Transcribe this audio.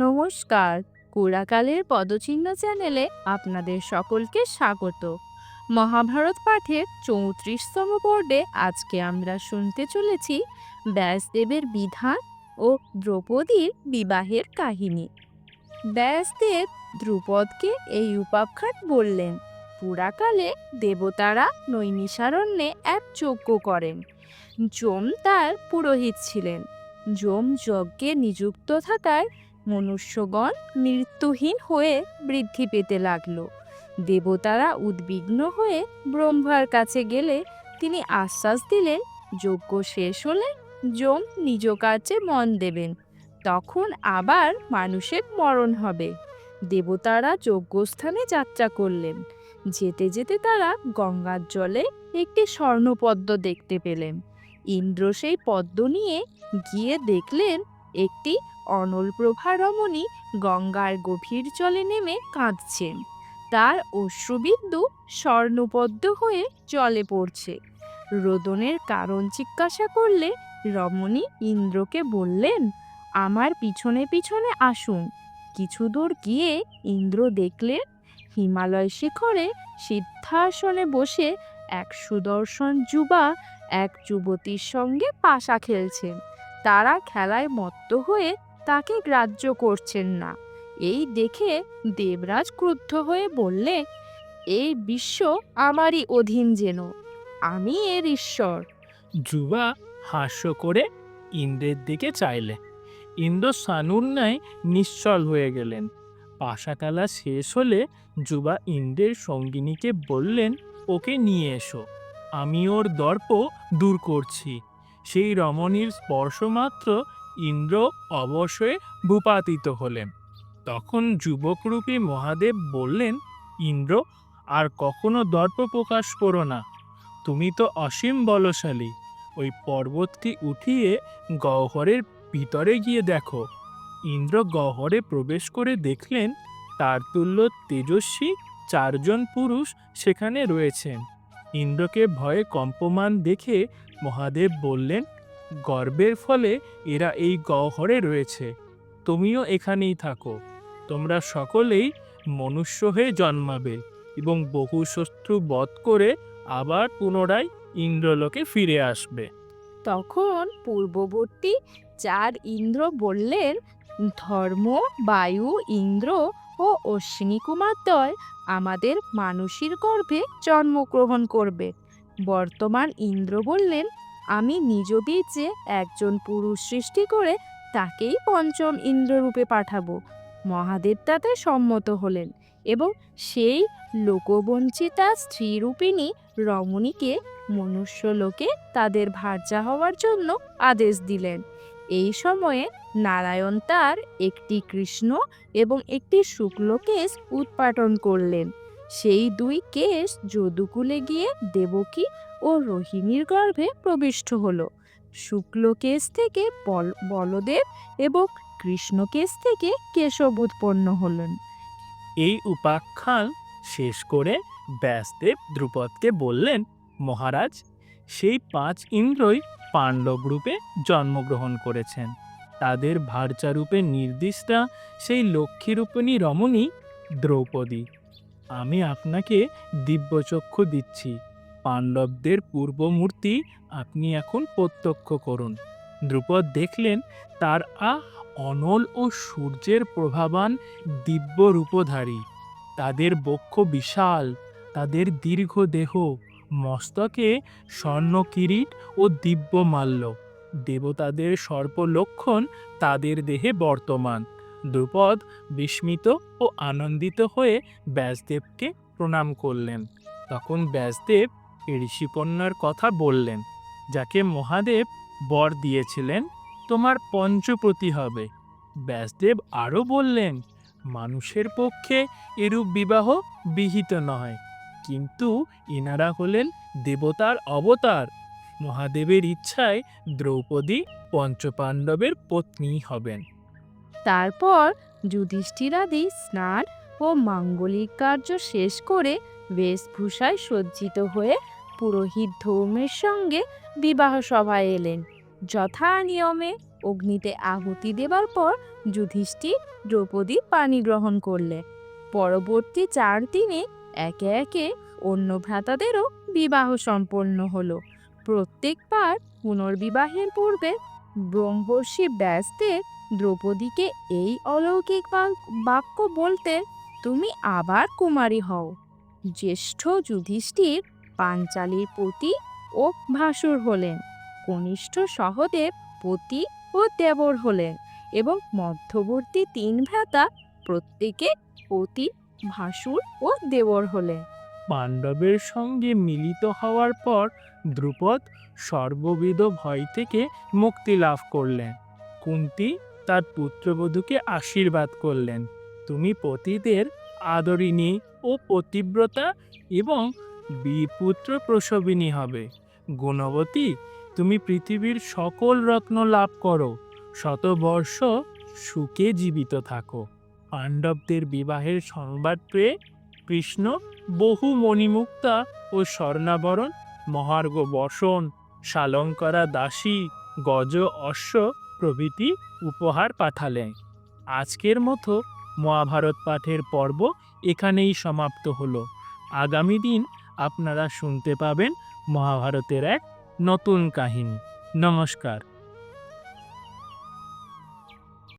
নমস্কার। কুড়াকালের পদচিহ্ন চ্যানেলে আপনাদের সকলকে স্বাগত। মহাভারত পাঠের ৩৪তম পর্বে আজকে আমরা শুনতে চলেছি ব্যাসদেবের বিধান ও দ্রৌপদীর বিবাহের কাহিনী। ব্যাসদেব দ্রুপদকে এই উপাখ্যান বললেন। পুরাকালে দেবতারা নৈমিষারণ্যে এক যজ্ঞ করেন। যম তার পুরোহিত ছিলেন। যম যজ্ঞে নিযুক্ত থাকায় মনুষ্যগণ মৃত্যুহীন হয়ে বৃদ্ধি পেতে লাগলো। দেবতারা উদ্বিগ্ন হয়ে ব্রহ্মার কাছে গেলে তিনি আশ্বাস দিলেন, যজ্ঞ শেষ হলে যম নিজ কার্যে মন দেবেন, তখন আবার মানুষের মরণ হবে। দেবতারা যজ্ঞস্থানে যাত্রা করলেন। যেতে যেতে তারা গঙ্গার জলে একটি স্বর্ণপদ্ম দেখতে পেলেন। ইন্দ্র সেই পদ্ম নিয়ে গিয়ে দেখলেন একটি অনলপ্রভা রমণী গঙ্গার গভীর জলে নেমে কাঁদছেন। তার অশ্রুবিন্দু স্বর্ণপদ্ম হয়ে জলে পড়ছে। রোদনের কারণ জিজ্ঞাসা করলে রমণী ইন্দ্রকে বললেন, আমার পিছনে পিছনে আসুন। কিছু দূর গিয়ে ইন্দ্র দেখলেন হিমালয় শিখরে সিদ্ধাসনে বসে এক সুদর্শন যুবা এক যুবতীর সঙ্গে পাশা খেলছেন। তারা খেলায় মত্ত হয়ে তাকে গ্রাহ্য করছেন না। এই দেখে দেবরাজ ক্রুদ্ধ হয়ে বললে, এই বিশ্ব আমারই অধীন যেন, আমি এর ঈশ্বর। যুবা হাস্য করে ইন্দ্রের দিকে চাইলে। ইন্দ্র সানুর ন্যায় নিশ্চল হয়ে গেলেন। পাশা খেলা শেষ হলে যুবা ইন্দ্রের সঙ্গিনীকে বললেন, ওকে নিয়ে এসো, আমি ওর দর্প দূর করছি। সেই রমণীর স্পর্শমাত্র ইন্দ্র অবশ্যই ভূপাতিত হলেন। তখন যুবকরূপী মহাদেব বললেন, ইন্দ্র, আর কখনো দর্প প্রকাশ করো না। তুমি তো অসীম বলশালী। ওই পর্বতটি উঠিয়ে গহ্বরের ভিতরে গিয়ে দেখো। ইন্দ্র গহ্বরে প্রবেশ করে দেখলেন তার তুল্য তেজস্বী 4 জন পুরুষ সেখানে রয়েছেন। ইন্দ্রকে ভয়ে কম্পমান দেখে মহাদেব বললেন, গর্বের ফলে এরা এই গহ্বরে রয়েছে। তুমিও এখানেই থাকো। তোমরা সকলেই মনুষ্য হয়ে জন্মাবে এবং বহু শত্রু বধ করে আবার পুনরায় ইন্দ্রলোকে ফিরে আসবে। তখন পূর্ববর্তী 4 ইন্দ্র বললেন, ধর্ম, বায়ু, ইন্দ্র ও অশ্বিনী কুমারদ্বয় আমাদের মানুষের গর্ভে জন্মগ্রহণ করবে। বর্তমান ইন্দ্র বললেন, আমি নিজ বীর্যে একজন পুরুষ সৃষ্টি করে তাকেই পঞ্চম ইন্দ্ররূপে পাঠাবো। মহাদেব তাতে সম্মত হলেন এবং সেই লোকবঞ্চিতা স্ত্রীরূপিণী রমণীকে মনুষ্যলোকে তাদের ভার্যা হওয়ার জন্য আদেশ দিলেন। এই সময়ে নারায়ণ তার একটি কৃষ্ণ এবং একটি শুক্ল কেশ উৎপাটন করলেন। সেই 2 কেশ যদুকুলে গিয়ে দেবকী ও রোহিণীর গর্ভে প্রবিষ্ট হলো। শুক্ল কেশ থেকে বলদেব এবং কৃষ্ণ কেশ থেকে কেশব উৎপন্ন হলেন। এই উপাখ্যান শেষ করে ব্যাসদেব দ্রুপদকে বললেন, মহারাজ, সেই 5 ইন্দ্রই পাণ্ডব রূপে জন্মগ্রহণ করেছেন। তাদের ভার্যারূপে নির্দিষ্টা সেই লক্ষ্মীরূপিণী রমণী দ্রৌপদী। আমি আপনাকে দিব্যচক্ষু দিচ্ছি। পাণ্ডবদের পূর্বমূর্তি আপনি এখন প্রত্যক্ষ করুন। দ্রুপদ দেখলেন তার অনল ও সূর্যের প্রভাবান দিব্য রূপধারী। তাদের বক্ষ বিশাল, তাদের দীর্ঘ দেহ, মস্তকে স্বর্ণ কিরীট ও দিব্য মাল্য। দেবতাদের সর্পলক্ষণ তাদের দেহে বর্তমান। দ্রুপদ বিস্মিত ও আনন্দিত হয়ে ব্যাসদেবকে প্রণাম করলেন। তখন ব্যাসদেব ঋষিকন্যার কথা বললেন, যাকে মহাদেব বর দিয়েছিলেন, তোমার পঞ্চপ্রতি হবে। ব্যাসদেব আরও বললেন, মানুষের পক্ষে এরূপ বিবাহ বিহিত নয়, কিন্তু ইনারা হলেন দেবতার অবতার। মহাদেবের ইচ্ছায় দ্রৌপদী পঞ্চপাণ্ডবের পত্নী হবেন। তারপর যুধিষ্ঠিরাদি স্নান ও মাঙ্গলিক কার্য শেষ করে বেশভূষায় সজ্জিত হয়ে পুরোহিত ধর্মের সঙ্গে বিবাহ সভায় এলেন। যথা নিয়মে অগ্নিতে আহুতি দেবার পর যুধিষ্ঠির দ্রৌপদীর পানি গ্রহণ করলে। পরবর্তী 4 দিনে একে একে অন্য ভ্রাতাদেরও বিবাহ সম্পন্ন হলো। প্রত্যেকবার পুনর্বিবাহের পূর্বে ব্রহ্মর্ষি ব্যাসদেব দ্রৌপদীকে এই অলৌকিক বাক্য বলতে, তুমি আবার কুমারী হও। জ্যেষ্ঠ যুধিষ্ঠির পাঞ্চালীর পতি ও ভাসুর হলেন, কনিষ্ঠ সহদেব পতি ও দেবর হলেন, এবং মধ্যবর্তী 3 ভ্রাতা প্রত্যেকে পতি, ভাসুর ও দেবর হলেন। পাণ্ডবের সঙ্গে মিলিত হওয়ার পর দ্রুপদ সর্ববিধ ভয় থেকে মুক্তি লাভ করলেন। কুন্তী তার পুত্রবধূকে আশীর্বাদ করলেন, তুমি পতিদের আদরিণী ও পতিব্রতা এবং বিপুত্র প্রসবিনী হবে। গুণবতী, তুমি পৃথিবীর সকল রত্ন লাভ করো, শতবর্ষ সুখে জীবিত থাকো। পাণ্ডবদের বিবাহের সংবাদ পেয়ে কৃষ্ণ বহু মণিমুক্তা ও স্বর্ণাভরণ, মহার্ঘ বসন, শালঙ্করা দাসী, গজ অশ্ব প্রভৃতি উপহার পাঠালেন। আজকের মতো মহাভারত পাঠের পর্ব এখানেই সমাপ্ত হলো। আগামী দিন আপনারা শুনতে পাবেন মহাভারতের এক নতুন কাহিনী। নমস্কার।